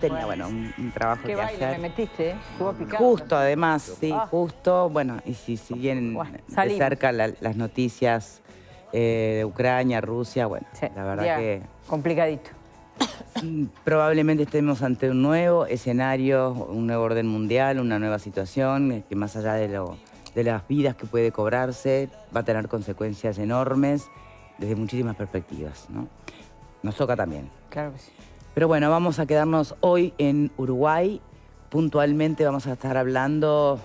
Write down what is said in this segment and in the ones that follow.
Tenía, bueno, un trabajo ¿Qué que baile hacer. me metiste? Estuvo picado. Justo, además, sí, Ah. justo. Bueno, y si siguen Bueno, de salimos. cerca las noticias de Ucrania, Rusia, bueno, Sí, la verdad día que complicadito. probablemente estemos ante un nuevo escenario, un nuevo orden mundial, una nueva situación que más allá de las vidas que puede cobrarse, va a tener consecuencias enormes desde muchísimas perspectivas, ¿no? Nos toca también. Claro que sí. Pero bueno, vamos a quedarnos hoy en Uruguay. Puntualmente vamos a estar hablando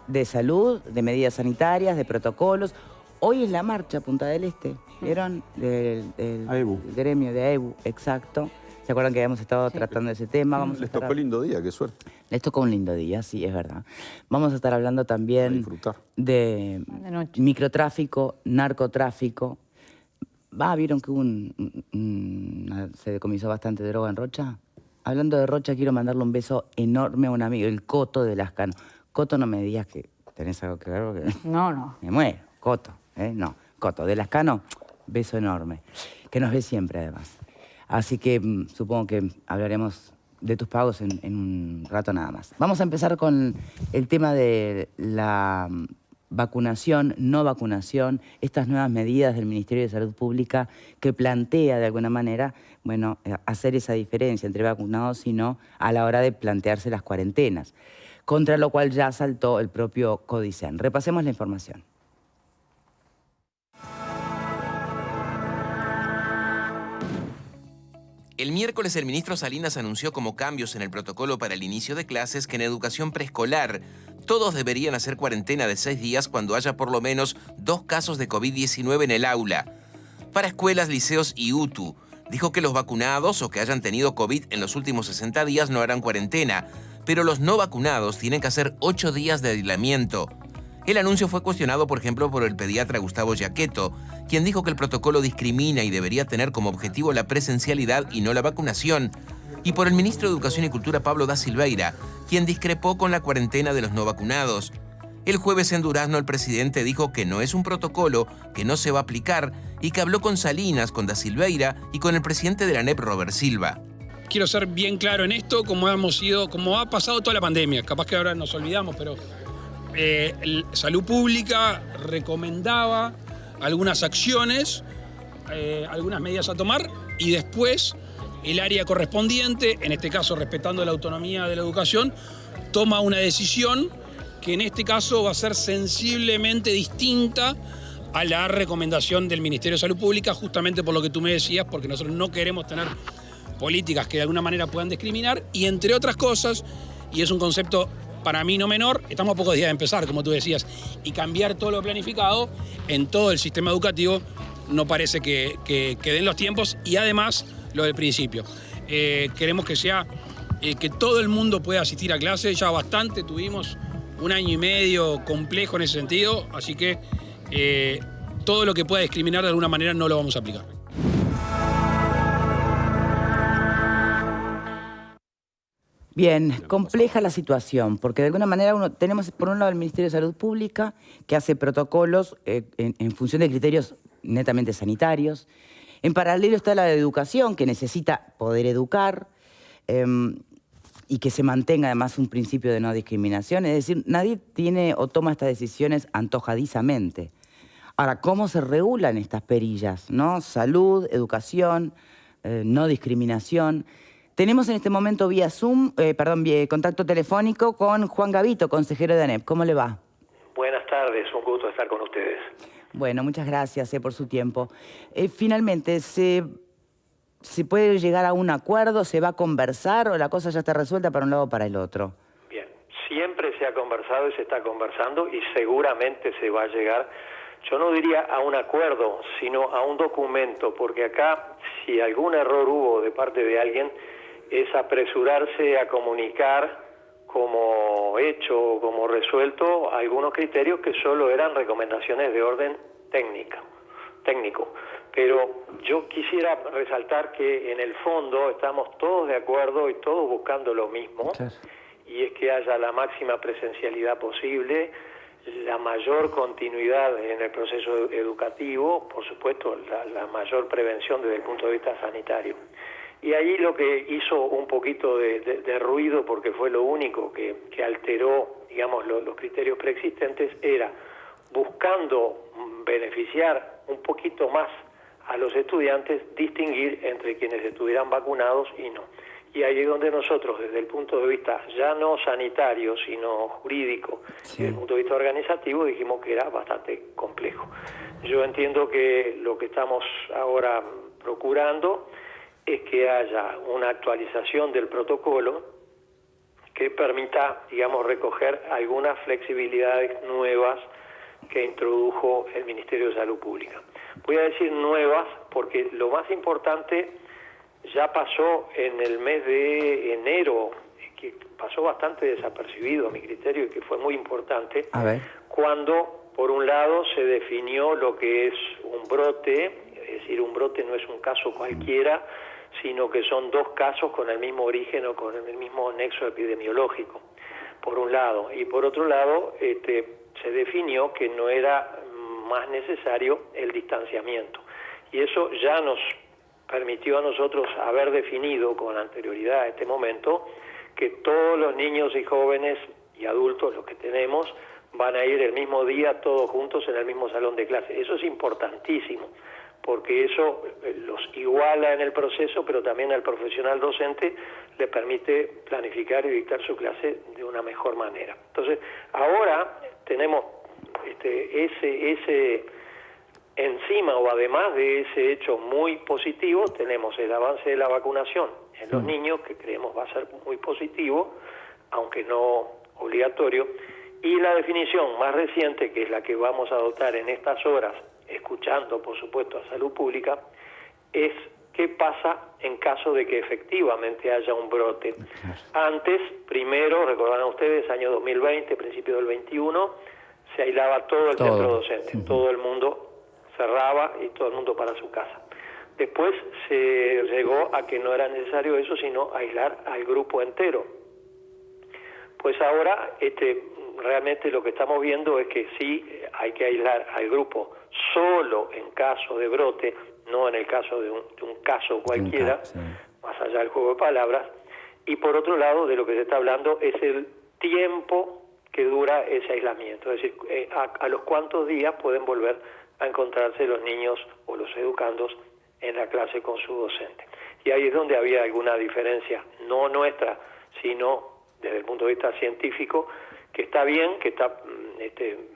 de salud, de medidas sanitarias, de protocolos. Hoy es la marcha Punta del Este, ¿vieron? Del AEBU. gremio de AEBU, exacto. ¿Se acuerdan que habíamos estado tratando ese tema? Vamos a Les estar tocó lindo día, qué suerte. Les tocó un lindo día, sí, es verdad. Vamos a estar hablando Para también disfrutar. de De noche. microtráfico, narcotráfico. ¿Vieron que se decomisó bastante droga en Rocha? Hablando de Rocha, quiero mandarle un beso enorme a un amigo, el Coto de Lascano. Coto, no me digas que tenés algo que ver, porque No, no. me muero. Coto, no. Coto de Lascano, beso enorme. Que nos ve siempre, además. Así que supongo que hablaremos de tus pagos en un rato nada más. Vamos a empezar con el tema de la vacunación, no vacunación, estas nuevas medidas del Ministerio de Salud Pública que plantea de alguna manera, bueno, hacer esa diferencia entre vacunados y no a la hora de plantearse las cuarentenas, contra lo cual ya saltó el propio Codicen. Repasemos la información. El miércoles el ministro Salinas anunció como cambios en el protocolo para el inicio de clases que en educación preescolar todos deberían hacer cuarentena de 6 días cuando haya por lo menos 2 casos de COVID-19 en el aula. Para escuelas, liceos y UTU, dijo que los vacunados o que hayan tenido COVID en los últimos 60 días no harán cuarentena, pero los no vacunados tienen que hacer 8 días de aislamiento. El anuncio fue cuestionado, por ejemplo, por el pediatra Gustavo Giacchetto, quien dijo que el protocolo discrimina y debería tener como objetivo la presencialidad y no la vacunación, y por el ministro de Educación y Cultura Pablo da Silveira, quien discrepó con la cuarentena de los no vacunados. El jueves en Durazno el presidente dijo que no es un protocolo, que no se va a aplicar y que habló con Salinas, con da Silveira y con el presidente de la ANEP, Robert Silva. Quiero ser bien claro en esto, como ha pasado toda la pandemia. Capaz que ahora nos olvidamos, pero Salud Pública recomendaba algunas acciones, algunas medidas a tomar, y después el área correspondiente, en este caso respetando la autonomía de la educación, toma una decisión que en este caso va a ser sensiblemente distinta a la recomendación del Ministerio de Salud Pública, justamente por lo que tú me decías, porque nosotros no queremos tener políticas que de alguna manera puedan discriminar, y entre otras cosas, y es un concepto para mí no menor, estamos a pocos días de empezar, como tú decías, y cambiar todo lo planificado en todo el sistema educativo no parece que den los tiempos, y además lo del principio. Queremos que sea que todo el mundo pueda asistir a clase, ya bastante tuvimos un año y medio complejo en ese sentido, así que todo lo que pueda discriminar de alguna manera no lo vamos a aplicar. Bien, compleja la situación, porque de alguna manera tenemos por un lado el Ministerio de Salud Pública que hace protocolos en función de criterios netamente sanitarios. En paralelo está la de educación, que necesita poder educar y que se mantenga además un principio de no discriminación. Es decir, nadie tiene o toma estas decisiones antojadizamente. Ahora, ¿cómo se regulan estas perillas, ¿no? Salud, educación, no discriminación. Tenemos en este momento vía Zoom, vía contacto telefónico con Juan Gavito, consejero de ANEP. ¿Cómo le va? Buenas tardes, un gusto estar con ustedes. Bueno, muchas gracias por su tiempo. Finalmente, ¿se puede llegar a un acuerdo? ¿Se va a conversar o la cosa ya está resuelta para un lado o para el otro? Bien, siempre se ha conversado y se está conversando y seguramente se va a llegar, yo no diría a un acuerdo, sino a un documento, porque acá si algún error hubo de parte de alguien, es apresurarse a comunicar como hecho, como resuelto, algunos criterios que solo eran recomendaciones de orden técnico. Pero yo quisiera resaltar que en el fondo estamos todos de acuerdo y todos buscando lo mismo, claro. Y es que haya la máxima presencialidad posible, la mayor continuidad en el proceso educativo, por supuesto, la mayor prevención desde el punto de vista sanitario. Y ahí lo que hizo un poquito de ruido, porque fue lo único que alteró, digamos, los criterios preexistentes, era buscando beneficiar un poquito más a los estudiantes, distinguir entre quienes estuvieran vacunados y no. Y ahí es donde nosotros, desde el punto de vista ya no sanitario, sino jurídico, desde el punto de vista organizativo, dijimos que era bastante complejo. Yo entiendo que lo que estamos ahora procurando es que haya una actualización del protocolo que permita, digamos, recoger algunas flexibilidades nuevas que introdujo el Ministerio de Salud Pública. Voy a decir nuevas porque lo más importante ya pasó en el mes de enero, que pasó bastante desapercibido a mi criterio y que fue muy importante, cuando por un lado se definió lo que es un brote, es decir, un brote no es un caso cualquiera, sino que son dos casos con el mismo origen o con el mismo nexo epidemiológico, por un lado. Y por otro lado, se definió que no era más necesario el distanciamiento. Y eso ya nos permitió a nosotros haber definido con anterioridad a este momento que todos los niños y jóvenes y adultos, los que tenemos, van a ir el mismo día todos juntos en el mismo salón de clase. Eso es importantísimo, porque eso los iguala en el proceso, pero también al profesional docente le permite planificar y dictar su clase de una mejor manera. Entonces, ahora tenemos ese encima o además de ese hecho muy positivo, tenemos el avance de la vacunación en los niños, que creemos va a ser muy positivo, aunque no obligatorio, y la definición más reciente, que es la que vamos a adoptar en estas horas, escuchando por supuesto a Salud Pública, es qué pasa en caso de que efectivamente haya un brote. Antes, primero, recordarán ustedes, año 2020, principio del 21, se aislaba todo el centro docente, todo el mundo cerraba y todo el mundo para su casa. Después se llegó a que no era necesario eso, sino aislar al grupo entero. Pues ahora realmente lo que estamos viendo es que sí hay que aislar al grupo solo en caso de brote, no en el caso de un caso cualquiera, más allá del juego de palabras. Y por otro lado, de lo que se está hablando es el tiempo que dura ese aislamiento, es decir, a los cuántos días pueden volver a encontrarse los niños o los educandos en la clase con su docente. Y ahí es donde había alguna diferencia, no nuestra, sino desde el punto de vista científico, que está bien, que está,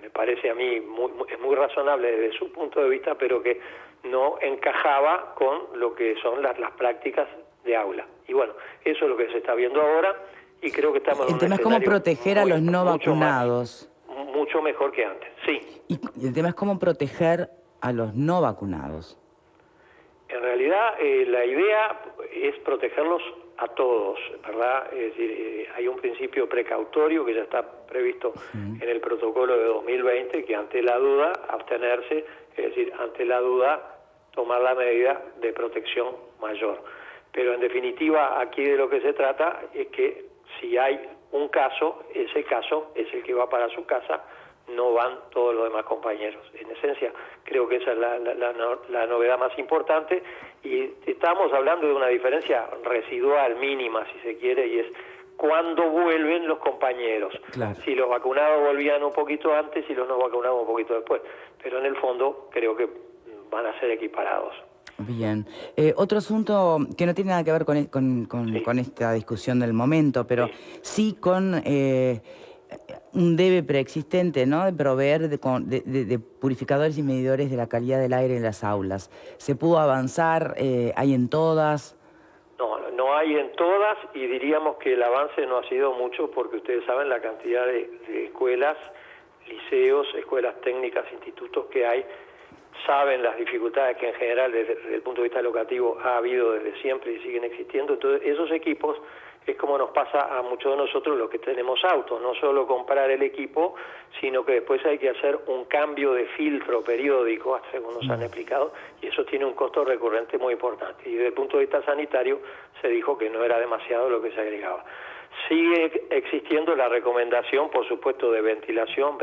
me parece a mí, es muy razonable desde su punto de vista, pero que no encajaba con lo que son las prácticas de aula. Y bueno, eso es lo que se está viendo ahora, y creo que estamos en un escenario... El tema es cómo proteger a los no vacunados. Mucho mejor que antes, sí. Y el tema es cómo proteger a los no vacunados. En realidad, la idea es protegerlos a todos, ¿verdad? Es decir, hay un principio precautorio que ya está previsto en el protocolo de 2020, que ante la duda, abstenerse, es decir, ante la duda, tomar la medida de protección mayor. Pero en definitiva, aquí de lo que se trata es que si hay un caso, ese caso es el que va para su casa, no van todos los demás compañeros. En esencia, creo que esa es la novedad más importante, y estamos hablando de una diferencia residual, mínima, si se quiere, y es cuándo vuelven los compañeros. Claro. Si los vacunados volvían un poquito antes y los no vacunados un poquito después. Pero en el fondo creo que van a ser equiparados. Bien. Otro asunto que no tiene nada que ver con esta discusión del momento, pero sí con un debe preexistente, ¿no?, de proveer de purificadores y medidores de la calidad del aire en las aulas. ¿Se pudo avanzar? ¿Hay en todas? No hay en todas, y diríamos que el avance no ha sido mucho, porque ustedes saben la cantidad de escuelas, liceos, escuelas técnicas, institutos que hay, saben las dificultades que en general desde el punto de vista educativo ha habido desde siempre y siguen existiendo. Entonces esos equipos es como nos pasa a muchos de nosotros los que tenemos autos, no solo comprar el equipo, sino que después hay que hacer un cambio de filtro periódico, según nos han explicado, y eso tiene un costo recurrente muy importante. Y desde el punto de vista sanitario se dijo que no era demasiado lo que se agregaba. Sigue existiendo la recomendación, por supuesto, de ventilación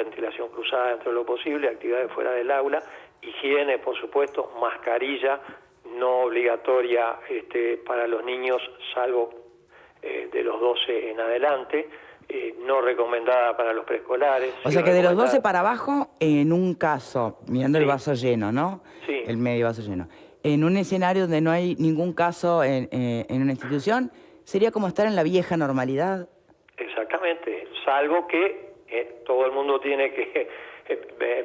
cruzada dentro de lo posible, actividades fuera del aula, higiene, por supuesto, mascarilla, no obligatoria para los niños, salvo de los 12 en adelante, no recomendada para los preescolares. O sea que de los 12 para abajo, en un caso, mirando el vaso lleno, ¿no? Sí. El medio vaso lleno. En un escenario donde no hay ningún caso en una institución, ¿sería como estar en la vieja normalidad? Exactamente, salvo que todo el mundo tiene que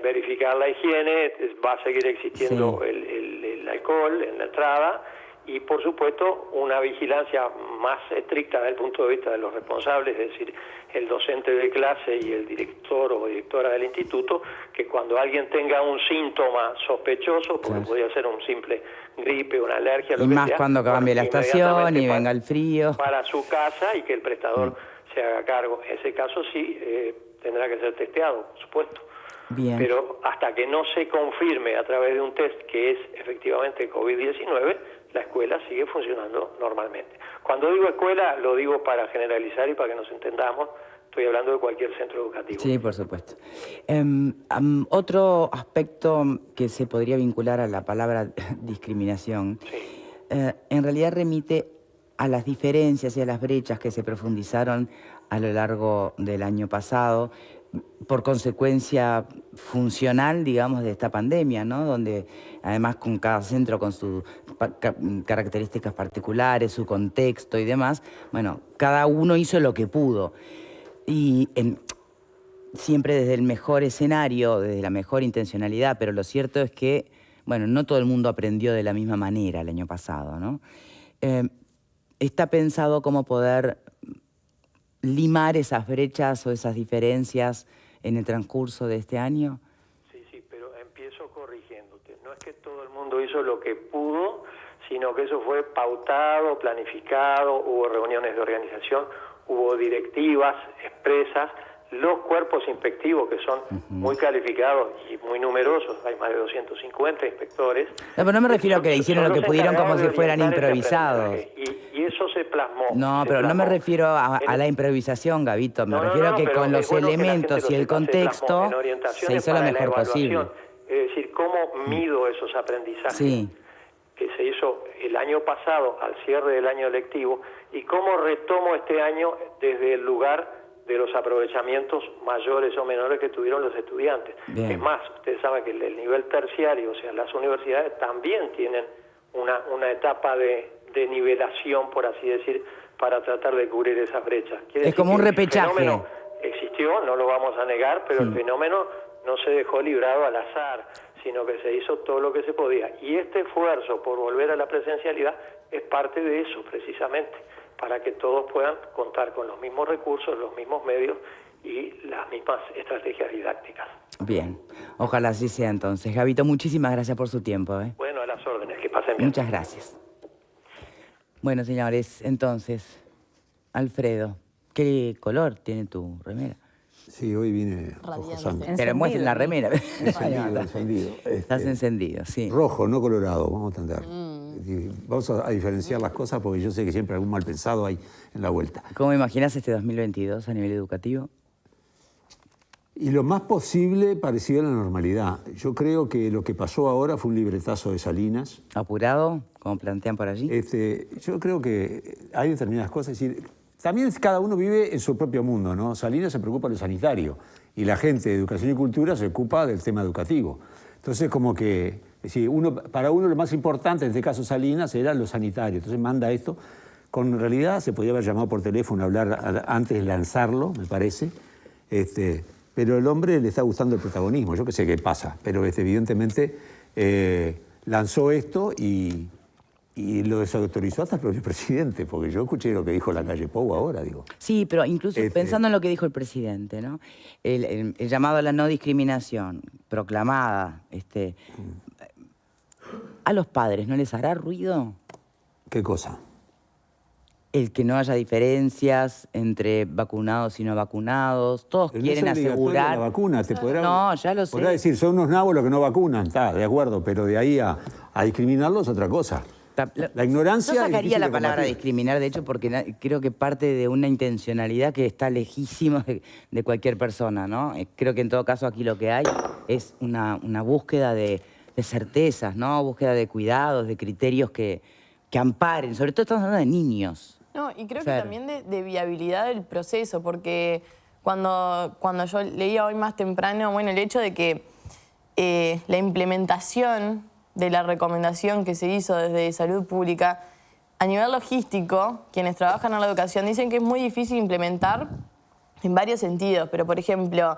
verificar la higiene, va a seguir existiendo Sí. el alcohol en la entrada y, por supuesto, una vigilancia más estricta desde el punto de vista de los responsables, es decir, el docente de clase y el director o directora del instituto, que cuando alguien tenga un síntoma sospechoso, porque Claro. podría ser un simple gripe, una alergia, lo Y que más sea, cuando cambie la estación inmediatamente y venga el frío. para su casa y que el prestador se haga cargo. En ese caso sí tendrá que ser testeado, por supuesto. Bien. Pero hasta que no se confirme a través de un test que es efectivamente COVID-19, la escuela sigue funcionando normalmente. Cuando digo escuela, lo digo para generalizar y para que nos entendamos. Estoy hablando de cualquier centro educativo. Sí, por supuesto. Otro aspecto que se podría vincular a la palabra discriminación, Sí. en realidad remite a las diferencias y a las brechas que se profundizaron a lo largo del año pasado, por consecuencia funcional, digamos, de esta pandemia, ¿no? Donde además con cada centro con sus características particulares, su contexto y demás, bueno, cada uno hizo lo que pudo. Y siempre desde el mejor escenario, desde la mejor intencionalidad, pero lo cierto es que, bueno, no todo el mundo aprendió de la misma manera el año pasado, ¿no? ¿Está pensado cómo poder limar esas brechas o esas diferencias en el transcurso de este año? Sí, pero empiezo corrigiéndote. No es que todo el mundo hizo lo que pudo, sino que eso fue pautado, planificado, hubo reuniones de organización, hubo directivas expresas, los cuerpos inspectivos que son muy calificados y muy numerosos, hay más de 250 inspectores. No, pero no me refiero a que hicieron son lo que los pudieron como encargados si de fueran orientar este improvisados. aprendizaje. Y eso se plasmó. No, se pero no me plasmó. refiero a la improvisación, Gabito. Me No, refiero a que pero con los es bueno que la gente elementos lo y el sepa, se contexto plasmó en se orientaciones hizo lo para la mejor posible. evaluación. Es decir, cómo mido esos aprendizajes Sí. que se hizo el año pasado al cierre del año lectivo y cómo retomo este año desde el lugar de los aprovechamientos mayores o menores que tuvieron los estudiantes. Bien. Es más, ustedes saben que el nivel terciario, o sea, las universidades también tienen una etapa de nivelación, por así decir, para tratar de cubrir esas brechas. Quiere Es decir como un que repechaje. El fenómeno existió, no lo vamos a negar, pero el fenómeno no se dejó librado al azar, sino que se hizo todo lo que se podía. Y este esfuerzo por volver a la presencialidad es parte de eso, precisamente, para que todos puedan contar con los mismos recursos, los mismos medios y las mismas estrategias didácticas. Bien, ojalá así sea entonces. Gabito, muchísimas gracias por su tiempo. Bueno, a las órdenes, que pasen bien. Muchas gracias. Bueno, señores, entonces, Alfredo, ¿qué color tiene tu remera? Sí, hoy vine rojo sangre. Pero muestren la remera. Encendido, encendido. Estás encendido, sí. Rojo, no colorado, vamos a entender. Vamos a diferenciar las cosas porque yo sé que siempre algún mal pensado hay en la vuelta. ¿Cómo imaginas este 2022 a nivel educativo? Y lo más posible parecido a la normalidad. Yo creo que lo que pasó ahora fue un libretazo de Salinas. ¿Apurado, como plantean por allí? Yo creo que hay determinadas cosas, es decir, también cada uno vive en su propio mundo, ¿no? Salinas se preocupa de lo sanitario y la gente de Educación y Cultura se ocupa del tema educativo. Entonces, como que, es decir, para uno lo más importante, en este caso Salinas, era lo sanitario. Entonces manda esto. En realidad se podía haber llamado por teléfono, hablar antes de lanzarlo, me parece. Pero el hombre le está gustando el protagonismo. Yo qué sé qué pasa, pero evidentemente lanzó esto y lo desautorizó hasta el propio presidente, porque yo escuché lo que dijo la calle Pou ahora, digo. Sí, pero incluso pensando en lo que dijo el presidente, ¿no? El llamado a la no discriminación proclamada, ¿a los padres no les hará ruido ¿Qué cosa? el que no haya diferencias entre vacunados y no vacunados? Todos Pero quieren no es obligatoria asegurar... la vacuna, te podrá, No, ya lo sé. podrá decir, son unos nabos los que no vacunan, está, de acuerdo, pero de ahí a discriminarlos es otra cosa. La ignorancia... Yo es sacaría difícil la de palabra combatir. discriminar, de hecho, porque creo que parte de una intencionalidad que está lejísima de cualquier persona, ¿no? Creo que en todo caso aquí lo que hay es una búsqueda de certezas, ¿no? Búsqueda de cuidados, de criterios que amparen. Sobre todo estamos hablando de niños. No, y creo que Fer. también de viabilidad del proceso, porque cuando yo leía hoy más temprano, bueno, el hecho de que la implementación de la recomendación que se hizo desde Salud Pública, a nivel logístico, quienes trabajan en la educación dicen que es muy difícil implementar en varios sentidos, pero por ejemplo,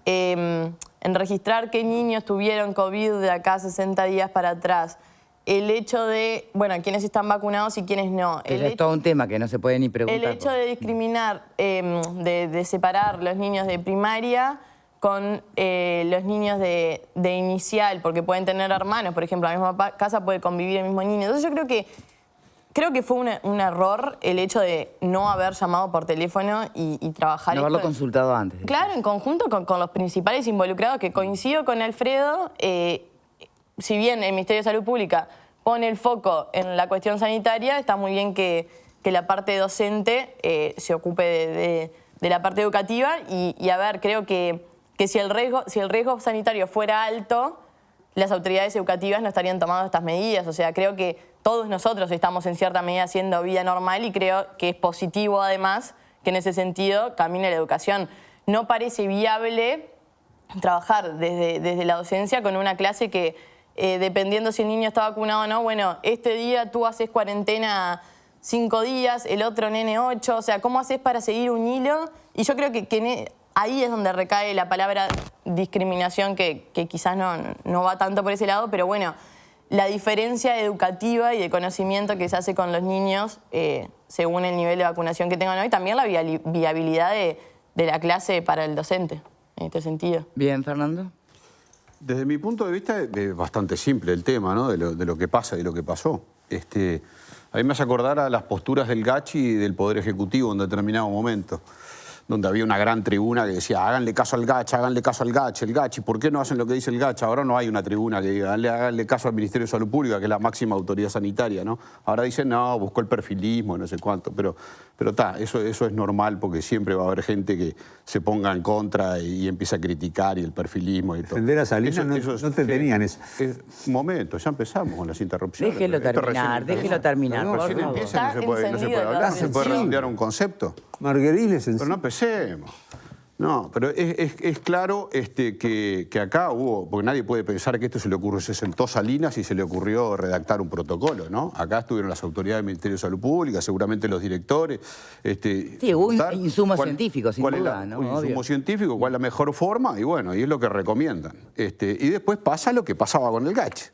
en registrar qué niños tuvieron COVID de acá a 60 días para atrás, el hecho de, bueno, quiénes están vacunados y quiénes no. Es todo un tema que no se puede ni preguntar. El hecho de discriminar, de separar los niños de primaria con los niños de inicial, porque pueden tener hermanos, por ejemplo, la misma casa puede convivir el mismo niño. Entonces yo creo que fue un error el hecho de no haber llamado por teléfono y trabajar. No haberlo consultado antes. Claro, en conjunto con los principales involucrados, que coincido con Alfredo, si bien el Ministerio de Salud Pública pone el foco en la cuestión sanitaria, está muy bien que la parte docente se ocupe de la parte educativa y a ver, creo que si el riesgo sanitario fuera alto, las autoridades educativas no estarían tomando estas medidas. O sea, creo que todos nosotros estamos en cierta medida haciendo vida normal y creo que es positivo además que en ese sentido camine la educación. No parece viable trabajar desde la docencia con una clase que dependiendo si el niño está vacunado o no, bueno, este día tú haces cuarentena 5 días, el otro nene 8, o sea, ¿cómo haces para seguir un hilo? Y yo creo que ahí es donde recae la palabra discriminación, que quizás no va tanto por ese lado, pero bueno, la diferencia educativa y de conocimiento que se hace con los niños según el nivel de vacunación que tengan hoy, también la viabilidad de la clase para el docente, en este sentido. Bien, Fernando. Desde mi punto de vista es bastante simple el tema, ¿no? de lo que pasa y lo que pasó. A mí me hace acordar a las posturas del Gachi y del Poder Ejecutivo en determinado momento, donde había una gran tribuna que decía háganle caso al Gachi, háganle caso al Gachi, el Gachi. ¿Por qué no hacen lo que dice el Gachi? Ahora no hay una tribuna que diga háganle caso al Ministerio de Salud Pública, que es la máxima autoridad sanitaria, ¿no? Ahora dicen no, buscó el perfilismo, no sé cuánto, pero eso es normal porque siempre va a haber gente que se ponga en contra y empieza a criticar y el perfilismo y todo. Defender a Salinas no te tenían eso. Un momento, ya empezamos con las interrupciones. Déjelo terminar, por Recién favor. empieza, no se puede hablar, se puede redondear un concepto. Marguerite Pero no empecemos. No, pero es claro que acá hubo, porque nadie puede pensar que esto se le ocurrió, se sentó Salinas y se le ocurrió redactar un protocolo, ¿no? Acá estuvieron las autoridades del Ministerio de Salud Pública, seguramente los directores. Sí, hubo insumos científicos, sin duda, ¿no? Un insumo científico, cuál es la mejor forma, y bueno, y es lo que recomiendan. Y después pasa lo que pasaba con el Gachi.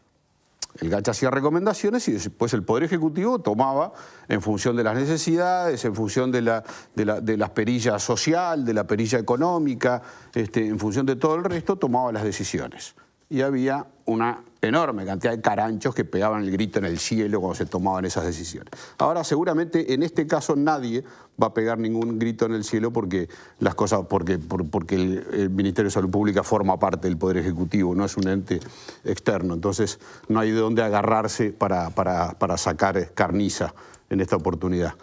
El Gachi hacía recomendaciones y después el Poder Ejecutivo tomaba en función de las necesidades, en función de la perilla social, de la perilla económica, en función de todo el resto, tomaba las decisiones. Y había una enorme cantidad de caranchos que pegaban el grito en el cielo cuando se tomaban esas decisiones. Ahora, seguramente, en este caso nadie va a pegar ningún grito en el cielo porque el Ministerio de Salud Pública forma parte del Poder Ejecutivo, no es un ente externo. Entonces, no hay de dónde agarrarse para sacar carniza en esta oportunidad.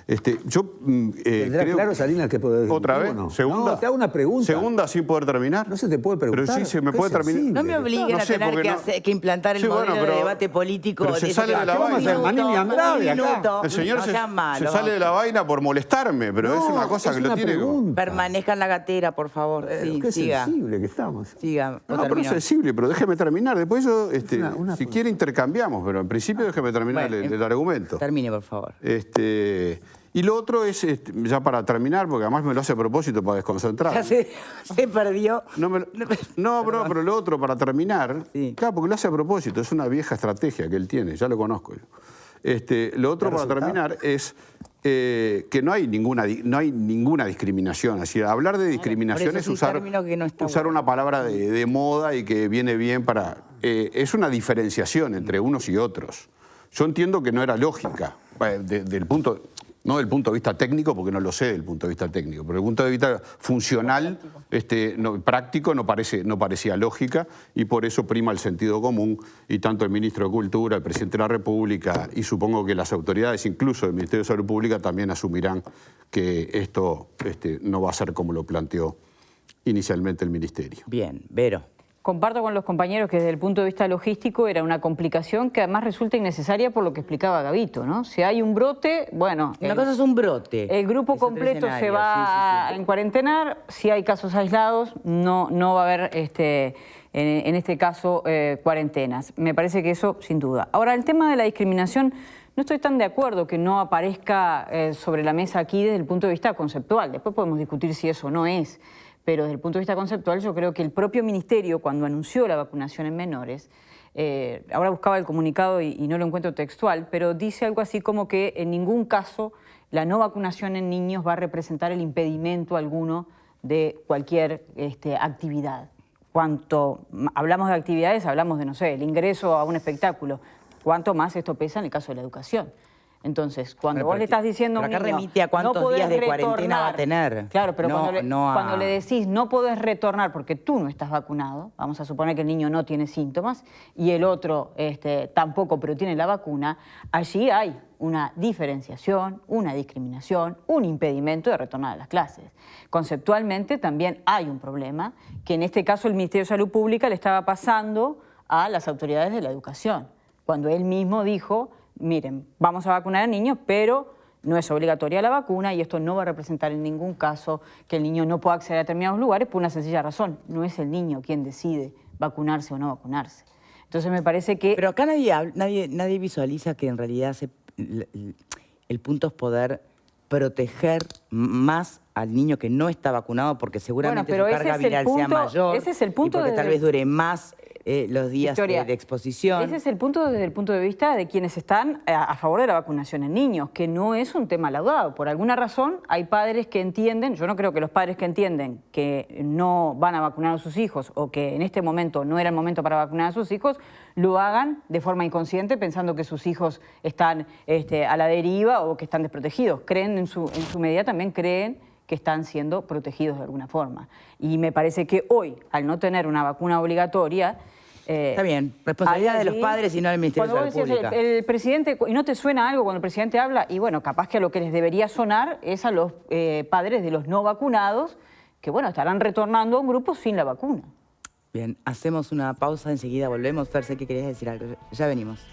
¿Tendrá creo claro, Salinas, que Poder Ejecutivo? ¿Otra vez? No. ¿Segunda? No, te hago una pregunta. ¿Segunda sin poder terminar? No se te puede preguntar. Pero sí se me Qué puede terminar. sensible. No me obliguen No a sé, tener porque que implantar el Sí, bueno, modelo pero- de debate político. pero se de sale ese- de la Un vaina. minuto, Manini y Andrade un acá. minuto. El señor No sean malos. se sale de la vaina por molestarme, pero es una cosa es que lo una tiene que... pregunta. Permanezcan la gatera, por favor. Sí, Qué siga. sensible que estamos. Siga. No, pero termino. es sensible, pero déjeme terminar. Después yo, una- si quiere intercambiamos, pero en principio déjeme terminar Bueno, el argumento. Termine, por favor. Y lo otro es, ya para terminar, porque además me lo hace a propósito para desconcentrar. Ya se perdió. Pero lo otro, para terminar, Sí. claro, porque lo hace a propósito, es una vieja estrategia que él tiene, ya lo conozco. Lo otro, para terminar, es que no hay ninguna discriminación. Así, hablar de discriminación por eso es es un usar término que no está una bueno. palabra de moda y que viene bien para... es una diferenciación entre unos y otros. Yo entiendo que no era lógica, no del punto de vista técnico, porque no lo sé del punto de vista técnico, pero del punto de vista funcional, práctico, no parecía lógica, y por eso prima el sentido común, y tanto el ministro de Cultura, el presidente de la República, y supongo que las autoridades, incluso del Ministerio de Salud Pública, también asumirán que esto no va a ser como lo planteó inicialmente el Ministerio. Bien, Vero. Comparto con los compañeros que desde el punto de vista logístico era una complicación que además resulta innecesaria por lo que explicaba Gabito, ¿no? Si hay un brote, bueno... Una cosa es un brote. El grupo Es otro completo se escenario, va sí. a encuarentenar. Si hay casos aislados, no va a haber, en este caso, cuarentenas. Me parece que eso, sin duda. Ahora, el tema de la discriminación, no estoy tan de acuerdo que no aparezca sobre la mesa aquí desde el punto de vista conceptual. Después podemos discutir si eso no es. Pero desde el punto de vista conceptual, yo creo que el propio Ministerio, cuando anunció la vacunación en menores, ahora buscaba el comunicado y no lo encuentro textual, pero dice algo así como que en ningún caso la no vacunación en niños va a representar el impedimento alguno de cualquier actividad. Cuanto hablamos de actividades, hablamos de, no sé, el ingreso a un espectáculo. Cuánto más esto pesa en el caso de la educación. Entonces, cuando vos le estás diciendo a un acá niño, remite a cuántos no podés días de cuarentena retornar, va a tener. Claro, pero No, cuando le decís no podés retornar porque tú no estás vacunado, vamos a suponer que el niño no tiene síntomas y el otro tampoco, pero tiene la vacuna, allí hay una diferenciación, una discriminación, un impedimento de retornar a las clases. Conceptualmente también hay un problema que en este caso el Ministerio de Salud Pública le estaba pasando a las autoridades de la educación, cuando él mismo dijo, miren, vamos a vacunar a niños, pero no es obligatoria la vacuna y esto no va a representar en ningún caso que el niño no pueda acceder a determinados lugares por una sencilla razón. No es el niño quien decide vacunarse o no vacunarse. Entonces me parece que... Pero acá nadie visualiza que en realidad el punto es poder proteger más al niño que no está vacunado porque seguramente Bueno, su pero carga ese es el viral sea punto- mayor ese es el punto y porque tal desde- vez dure más los días Victoria, de exposición. Ese es el punto desde el punto de vista de quienes están a favor de la vacunación en niños, que no es un tema laudado. Por alguna razón hay padres que entienden, yo no creo que los padres que entienden que no van a vacunar a sus hijos o que en este momento no era el momento para vacunar a sus hijos, lo hagan de forma inconsciente pensando que sus hijos están a la deriva o que están desprotegidos. Creen en su medida, también creen que están siendo protegidos de alguna forma. Y me parece que hoy, al no tener una vacuna obligatoria... Está bien, responsabilidad de los padres y no del Ministerio de Cuando Salud vos decías, Pública. el presidente, ¿y no te suena algo cuando el presidente habla? Y bueno, capaz que a lo que les debería sonar es a los padres de los no vacunados, que bueno, estarán retornando a un grupo sin la vacuna. Bien, hacemos una pausa, enseguida volvemos. Fer, sé que querías decir algo. Ya venimos.